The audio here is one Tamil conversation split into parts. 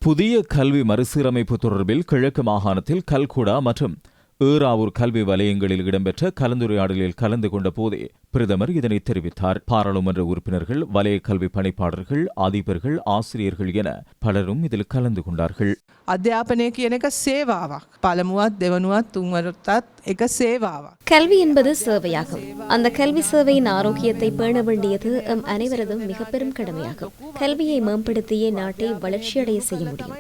புதிய கல்வி மறுசீரமைப்பு தொடர்பில் கிழக்கு மாகாணத்தில் கல்குடா மற்றும் ஏறாவூர் கல்வி வலயங்களில் இடம்பெற்ற கலந்துரையாடலில் கலந்து கொண்ட போதே பிரதமர் இதனை தெரிவித்தார். பாராளுமன்ற உறுப்பினர்கள், வலய கல்வி பணிப்பாளர்கள், அதிபர்கள், ஆசிரியர்கள் என பலரும் இதில் கலந்து கொண்டார்கள். අධ්‍යාපනය කියන එක සේවාවක්. පළමුවත් දෙවනුවත් තුන්වරටත් එක සේවාවක්. கல்வி என்பது சேவையாகும். அந்த கல்வி சேவையின் ஆரோக்கியத்தை பேண வேண்டியது எம் அனைவரதும் மிக பெரும் கடமையாகும். கல்வியை மேம்படுத்தியே நாட்டை வளர்ச்சியடைய செய்ய முடியும்.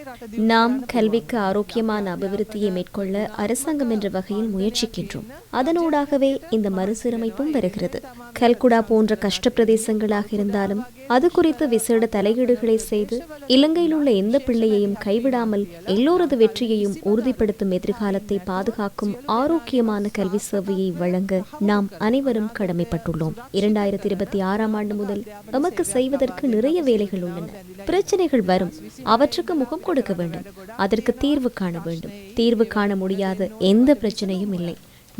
நாம் கல்விக்கு ஆரோக்கியமான அபிவிருத்தியை மேற்கொள்ள அரசாங்கம் என்ற வகையில் முயற்சிக்கின்றோம். அதனூடாகவே இந்த மறுசீரமைப்பும் வருகிறது. கல்குடா போன்ற கஷ்ட பிரதேசங்களாக இருந்தாலும் அது குறித்து விசேட தலையீடுகளை செய்து இலங்கையில் உள்ள எந்த பிள்ளையையும் கைவிடாமல் எல்லோரது வெற்றியையும் உறுதிப்படுத்தும் எதிர்காலத்தை பாதுகாக்கும் ஆரோக்கியமான கல்வி சேவையை வழங்க நாம் அனைவரும் கடமைப்பட்டுள்ளோம். 2026 ஆண்டு முதல் நமக்கு செய்வதற்கு நிறைய வேலைகள் உள்ளன. பிரச்சனைகள் வரும், அவற்றுக்கு முகம் கொடுக்க வேண்டும், அதற்கு தீர்வு காண வேண்டும். தீர்வு காண முடியாத எந்த பிரச்சனையும் இல்லை.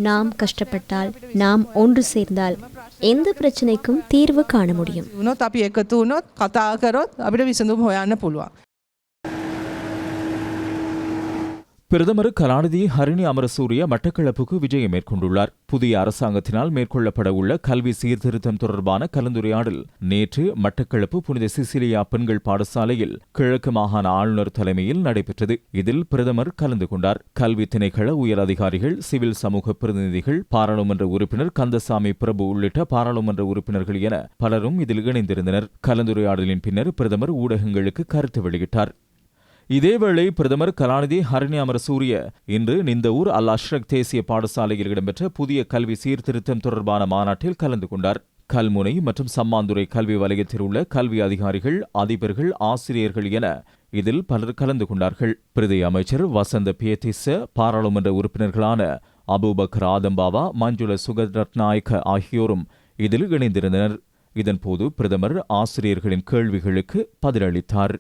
நாம் கஷ்டப்பட்டால், நாம் ஒன்று சேர்ந்தால் எந்த பிரச்சனைக்கும் தீர்வு காண முடியும். අපි එකතු වුණොත් කතා කරොත් අපිට විසඳුම් හොයන්න පුළුවන්. பிரதமர் கலாநிதி ஹரிணி அமரசூரிய மட்டக்களப்புக்கு விஜயம் மேற்கொண்டுள்ளார். புதிய அரசாங்கத்தினால் மேற்கொள்ளப்பட உள்ள கல்வி சீர்திருத்தம் தொடர்பான கலந்துரையாடல் நேற்று மட்டக்களப்பு புனித சிசிலியா பெண்கள் பாடசாலையில் கிழக்கு மாகாண ஆளுநர் தலைமையில் நடைபெற்றது. இதில் பிரதமர் கலந்து கொண்டார். கல்வி திணைக்கள உயர் அதிகாரிகள், சிவில் சமூக பிரதிநிதிகள், பாராளுமன்ற உறுப்பினர் கந்தசாமி பிரபு உள்ளிட்ட பாராளுமன்ற உறுப்பினர்கள் என பலரும் இதில் இணைந்திருந்தனர். கலந்துரையாடலின் பின்னர் பிரதமர் ஊடகங்களுக்கு கருத்து வெளியிட்டார். இதேவேளை பிரதமர் கலாநிதி ஹரிணி அமரசூரிய இன்று நிந்தவூர் அல் அஷ்ரக் தேசிய பாடசாலையில் இடம்பெற்ற புதிய கல்வி சீர்திருத்தம் தொடர்பான மாநாட்டில் கலந்து கொண்டார். கல்முனை மற்றும் சம்மாந்துறை கல்வி வலயத்தில் உள்ள கல்வி அதிகாரிகள், அதிபர்கள், ஆசிரியர்கள் என இதில் பலர் கலந்து கொண்டார்கள். பிரதி அமைச்சர் வசந்த பியதிஸ்ஸ, பாராளுமன்ற உறுப்பினர்களான அபூபக்கர் ஆதம்பாவா, மஞ்சுள சுகரட்நாயக்க ஆகியோரும் இதில் இணைந்திருந்தனர். இதன்போது பிரதமர் ஆசிரியர்களின் கேள்விகளுக்கு பதிலளித்தார்.